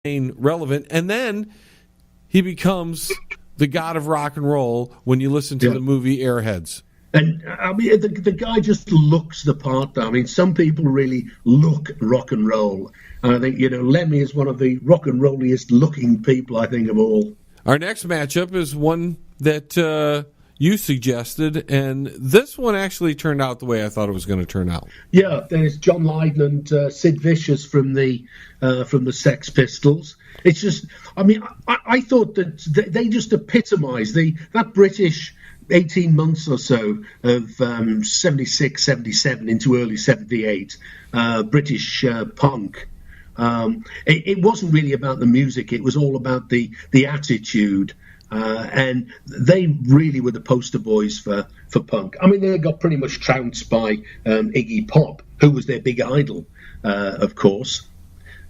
relevant, and then he becomes the god of rock and roll when you listen to the movie Airheads. And I mean, the guy just looks the part, though. I mean, some people really look rock and roll. And I think, Lemmy is one of the rock and rolliest looking people, I think, of all. Our next matchup is one that you suggested, and this one actually turned out the way I thought it was going to turn out. Yeah, there's John Lydon and Sid Vicious from the Sex Pistols. It's just, I mean, I thought that they just epitomised that British 18 months or so of 76, 77 into early 78 British punk. It wasn't really about the music. It was all about the attitude. And they really were the poster boys for punk. I mean, they got pretty much trounced by Iggy Pop, who was their big idol, of course.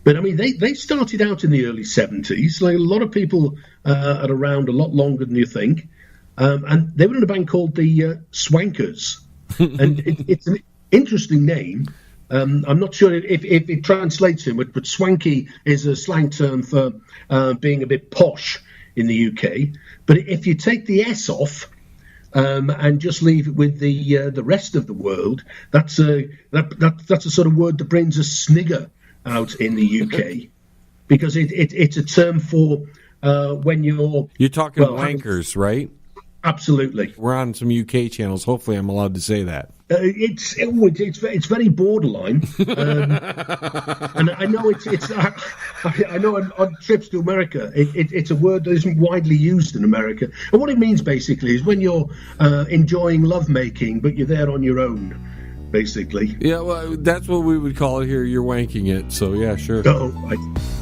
But, I mean, they started out in the early 70s. Like a lot of people are around a lot longer than you think. And they were in a band called the Swankers. And it's an interesting name. I'm not sure if it translates to it, but swanky is a slang term for being a bit posh in the UK. But if you take the S off and just leave it with the rest of the world, that's a sort of word that brings a snigger out in the UK, because it's a term for when you're talking wankers, right? Absolutely. We're on some UK channels. Hopefully, I'm allowed to say that. It's very borderline, and I know I know on trips to America, it's a word that isn't widely used in America. And what it means basically is when you're enjoying lovemaking, but you're there on your own, basically. Yeah, well, that's what we would call it here. You're wanking it. So yeah, sure. Oh,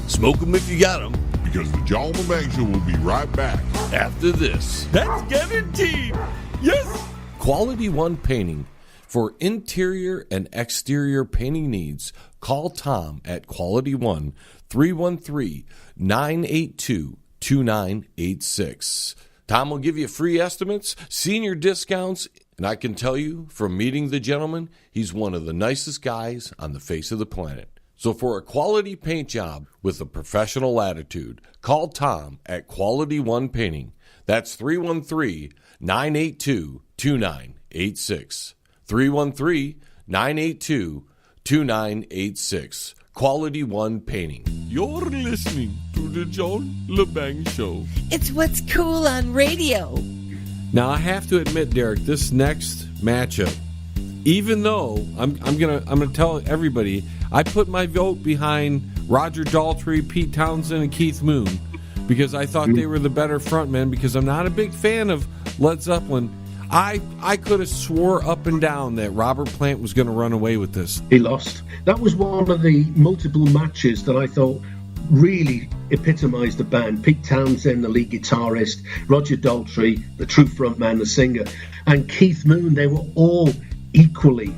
Smoke them if you got them. Because the John Lebang Show will be right back after this. That's guaranteed. Yes. Quality One Painting. For interior and exterior painting needs, call Tom at Quality One, 313-982-2986. Tom will give you free estimates, senior discounts, and I can tell you from meeting the gentleman, he's one of the nicest guys on the face of the planet. So for a quality paint job with a professional attitude, call Tom at Quality One Painting. That's 313-982-2986. 313-982-2986. Quality One Painting. You're listening to the John Lebang Show. It's what's cool on radio. Now I have to admit, Derek, this next matchup, even though I'm gonna tell everybody, I put my vote behind Roger Daltrey, Pete Townsend, and Keith Moon because I thought they were the better frontmen. Because I'm not a big fan of Led Zeppelin. I could have swore up and down that Robert Plant was going to run away with this. He lost. That was one of the multiple matches that I thought really epitomised the band. Pete Townsend, the lead guitarist, Roger Daltrey, the true frontman, the singer, and Keith Moon. They were all equally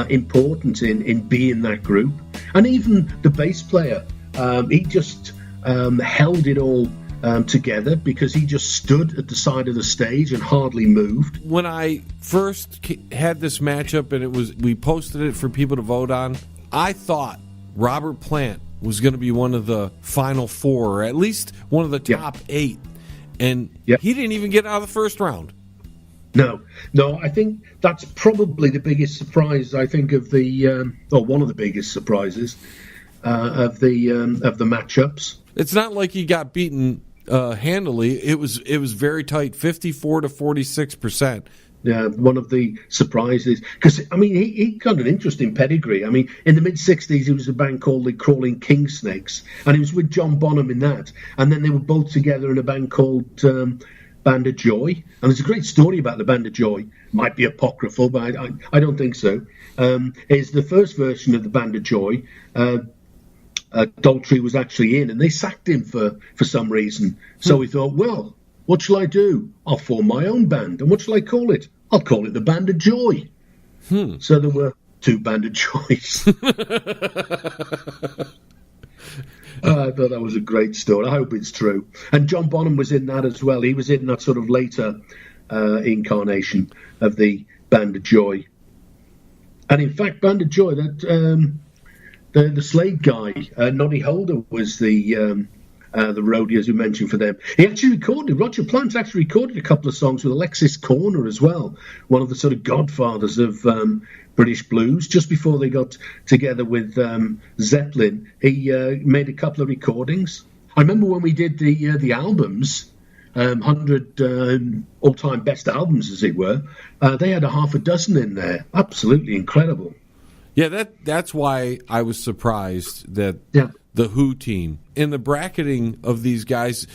important in being that group. And even the bass player, he just held it all together because he just stood at the side of the stage and hardly moved. When I first had this matchup and we posted it for people to vote on, I thought Robert Plant was going to be one of the final four, or at least one of the top 8. And he didn't even get out of the first round. No, I think that's probably the biggest surprise, I think, of the or one of the biggest surprises of the matchups. It's not like he got beaten handily. It was very tight, 54 to 46%. Yeah, one of the surprises, because I mean he got an interesting pedigree. I mean, in the mid-60s he was a band called the Crawling King Snakes, and he was with John Bonham in that, and then they were both together in a band called Band of Joy. And there's a great story about the Band of Joy. Might be apocryphal, but I don't think so. Is the first version of the Band of Joy. Daltrey was actually in, and they sacked him for some reason. So he thought, well, what shall I do? I'll form my own band. And what shall I call it? I'll call it the Band of Joy. So there were 2 Band of Joys. I thought that was a great story. I hope it's true. And John Bonham was in that as well. He was in that sort of later incarnation of the Band of Joy. And in fact, Band of Joy, that the Slade guy, Noddy Holder, was the roadie, as you mentioned, for them. He actually recorded, Roger Plant actually recorded a couple of songs with Alexis Corner as well, one of the sort of godfathers of British blues. Just before they got together with Zeppelin, he made a couple of recordings. I remember when we did the albums, 100 all-time best albums, as it were, they had a half a dozen in there. Absolutely incredible. Yeah, that's why I was surprised that the Who team, in the bracketing of these guys,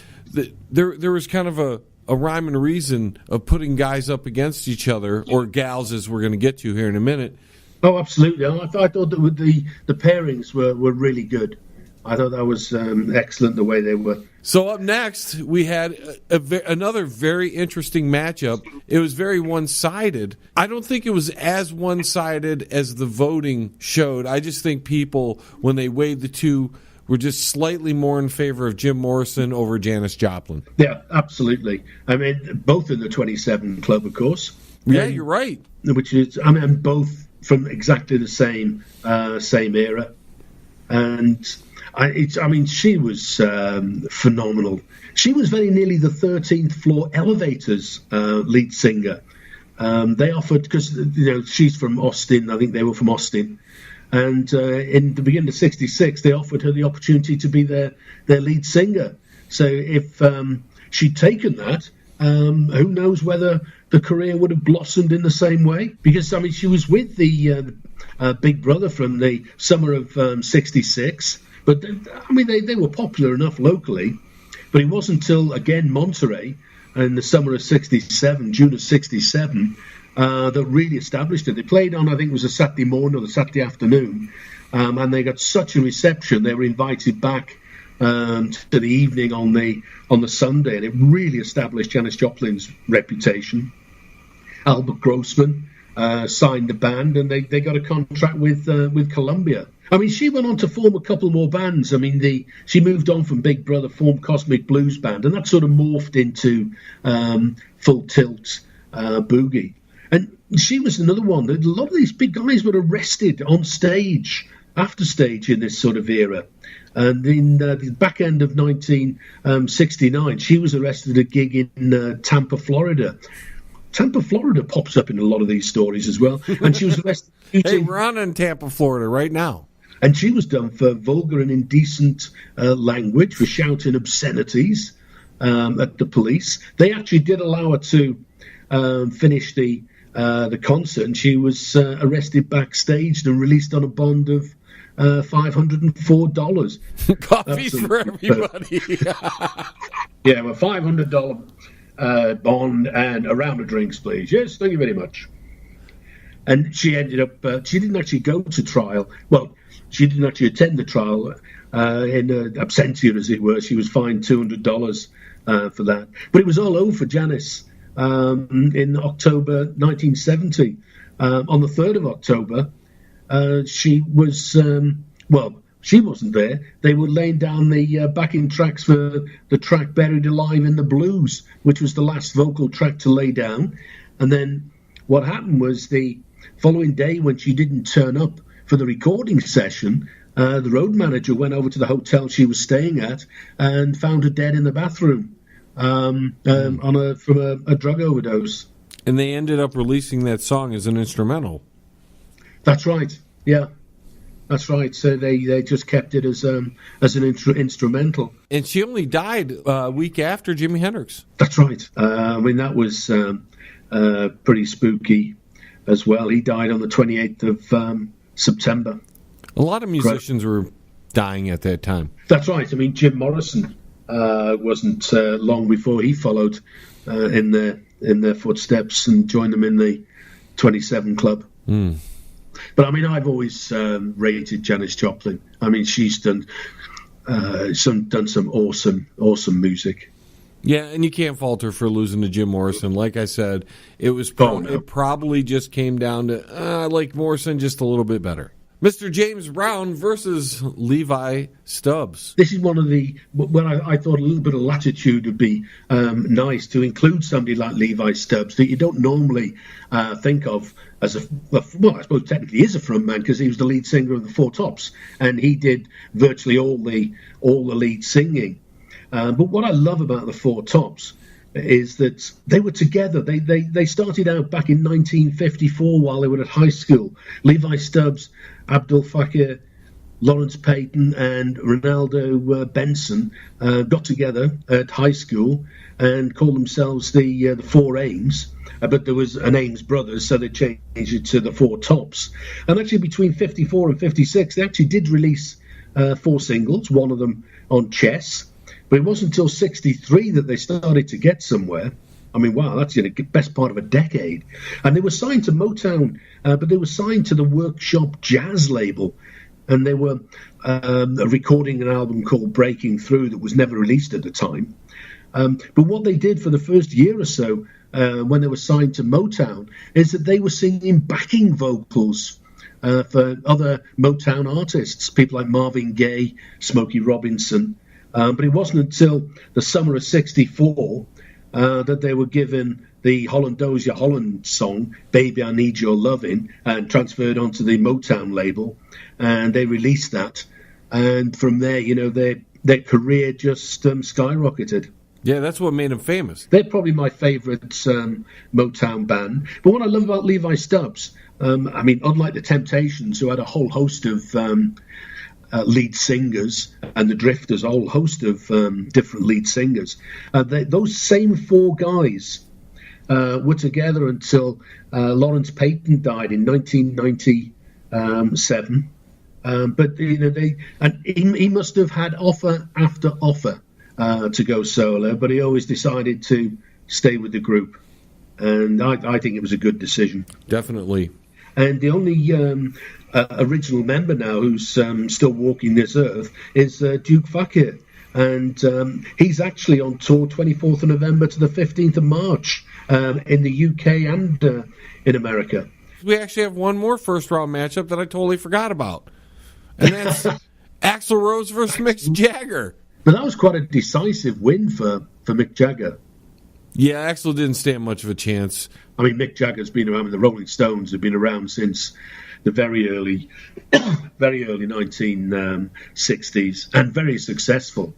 there was kind of a rhyme and reason of putting guys up against each other, or gals, as we're going to get to here in a minute. Oh, absolutely. I thought that the pairings were really good. I thought that was excellent, the way they were. So up next, we had another very interesting matchup. It was very one-sided. I don't think it was as one-sided as the voting showed. I just think people, when they weighed the two, were just slightly more in favor of Jim Morrison over Janis Joplin. Yeah, absolutely. I mean, both in the 27 Club, of course. Yeah, you're right. Which is, I mean, both from exactly the same era. And she was phenomenal. She was very nearly the 13th Floor Elevators lead singer. They offered, because she's from Austin, I think they were from Austin, and in the beginning of '66, they offered her the opportunity to be their lead singer. So if she'd taken that, who knows whether the career would have blossomed in the same way? Because she was with the Big Brother from the summer of '66. But, they were popular enough locally. But it wasn't until, again, Monterey in the summer of '67, June of '67, that really established it. They played on, I think it was a Saturday morning or the Saturday afternoon, and they got such a reception. They were invited back to the evening on the Sunday, and it really established Janis Joplin's reputation. Albert Grossman signed the band, and they got a contract with Columbia. She went on to form a couple more bands. She moved on from Big Brother, formed Cosmic Blues Band, and that sort of morphed into Full Tilt Boogie. And she was another one. A lot of these big guys were arrested on stage, after stage, in this sort of era. And in the back end of 1969, she was arrested at a gig in Tampa, Florida. Tampa, Florida pops up in a lot of these stories as well. And she was arrested. Hey, we're on in Tampa, Florida right now. And she was done for vulgar and indecent language, for shouting obscenities at the police. They actually did allow her to finish the concert, and she was arrested backstage and released on a bond of $504. Coffee for everybody. Yeah, well, $500 bond and a round of drinks, please. Yes, thank you very much. And she ended up, she didn't actually go to trial. Well, she didn't actually attend the trial in absentia, as it were. She was fined $200 for that. But it was all over for Janis in October 1970. On the 3rd of October, she was, she wasn't there. They were laying down the backing tracks for the track Buried Alive in the Blues, which was the last vocal track to lay down. And then what happened was the following day, when she didn't turn up for the recording session, the road manager went over to the hotel she was staying at and found her dead in the bathroom from a drug overdose. And they ended up releasing that song as an instrumental. That's right. Yeah, that's right. So they just kept it as an instrumental. And she only died a week after Jimi Hendrix. That's right. That was pretty spooky as well. He died on the 28th of September. A lot of musicians were dying at that time. That's right. Jim Morrison wasn't long before he followed in their footsteps and joined them in the 27 Club. Mm. But I've always rated Janis Joplin. She's done some awesome music. Yeah, and you can't fault her for losing to Jim Morrison. Like I said, it was it probably just came down to I like Morrison just a little bit better. Mr. James Brown versus Levi Stubbs. This is one of the I thought a little bit of latitude would be nice to include somebody like Levi Stubbs that you don't normally think of as I suppose technically is a frontman because he was the lead singer of the Four Tops, and he did virtually all the lead singing. But what I love about the Four Tops is that they were together. They started out back in 1954 while they were at high school. Levi Stubbs, Abdul Fakir, Lawrence Payton and Ronaldo Benson got together at high school and called themselves the Four Ames. But there was an Ames Brothers, so they changed it to the Four Tops. And actually between 54 and 56, they actually did release 4 singles, one of them on Chess. But it wasn't until 63 that they started to get somewhere. I mean, wow, that's the best part of a decade. And they were signed to Motown, but they were signed to the Workshop Jazz label. And they were recording an album called Breaking Through that was never released at the time. But what they did for the first year or so when they were signed to Motown is that they were singing backing vocals for other Motown artists, people like Marvin Gaye, Smokey Robinson. But it wasn't until the summer of 64 that they were given the Holland Dozier Holland song, Baby I Need Your Lovin', and transferred onto the Motown label. And they released that. And from there, their career just skyrocketed. Yeah, that's what made them famous. They're probably my favourite Motown band. But what I love about Levi Stubbs, unlike the Temptations, who had a whole host of lead singers, and the Drifters, a whole host of different lead singers, those same 4 guys were together until Lawrence Payton died in 1997. But he must have had offer after offer to go solo, but he always decided to stay with the group, and I think it was a good decision. Definitely. And the only original member now who's still walking this earth is Duke Fakir, and he's actually on tour 24th of November to the 15th of March in the UK and in America. We actually have one more first-round matchup that I totally forgot about, and that's Axl Rose versus Mick Jagger. But that was quite a decisive win for Mick Jagger. Yeah, Axl didn't stand much of a chance. I mean, Mick Jagger's been around, the Rolling Stones have been around since the very early 1960s, and very successful.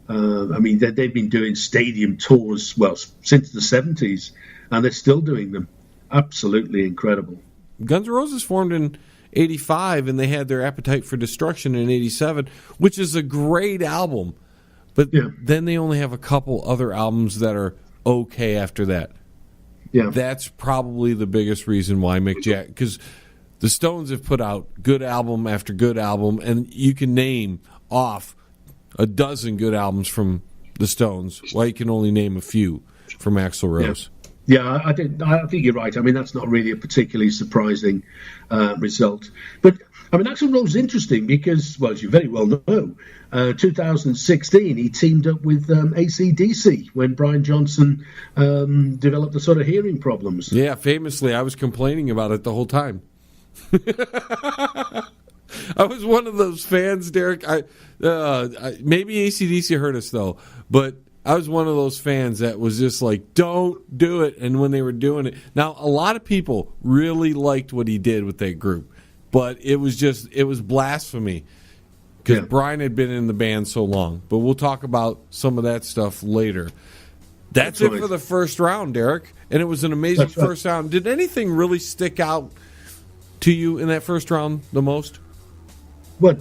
They've been doing stadium tours, since the 70s, and they're still doing them. Absolutely incredible. Guns N' Roses formed in 85, and they had their Appetite for Destruction in 87, which is a great album. But then they only have a couple other albums that are okay after that. Yeah, that's probably the biggest reason why Mick Jagger, because the Stones have put out good album after good album, and you can name off a dozen good albums from the Stones, while you can only name a few from Axl Rose. Yeah, I think you're right. I mean, that's not really a particularly surprising result. But, Axl Rose is interesting because, as you very well know, 2016, he teamed up with AC/DC when Brian Johnson developed the sort of hearing problems. Yeah, famously, I was complaining about it the whole time. I was one of those fans, Derek. Maybe AC/DC hurt us, though, but I was one of those fans that was just like, don't do it. And when they were doing it, now a lot of people really liked what he did with that group, but it was blasphemy because Brian had been in the band so long. But we'll talk about some of that stuff later. That's it for the first round, Derek. And it was an amazing first round. Did anything really stick out to you in that first round the most? Well,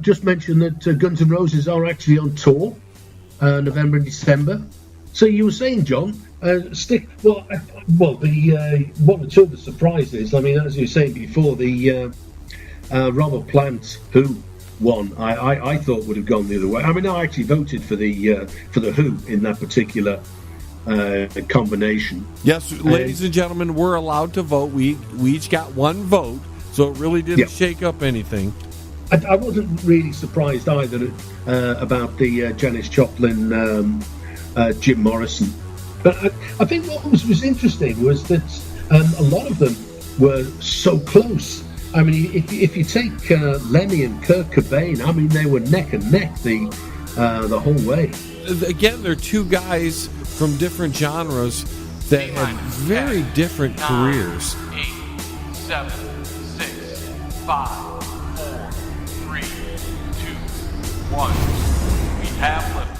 just mention that Guns N' Roses are actually on tour. November and December. So you were saying, John, one or two of the surprises. I mean, as you were saying before, the Robert Plant Who won. I thought would have gone the other way. I mean, I actually voted for the Who in that particular combination. Yes, ladies and gentlemen, we're allowed to vote. We each got one vote, so it really didn't shake up anything. I wasn't really surprised either about the Janis Joplin, Jim Morrison. But I think what was interesting was that a lot of them were so close. I mean, if you take Lemmy and Kurt Cobain, I mean, they were neck and neck the whole way. Again, they're two guys from different genres that had very different careers. 7, 6, 5, 4, 3, 2, 1. We have liftoff.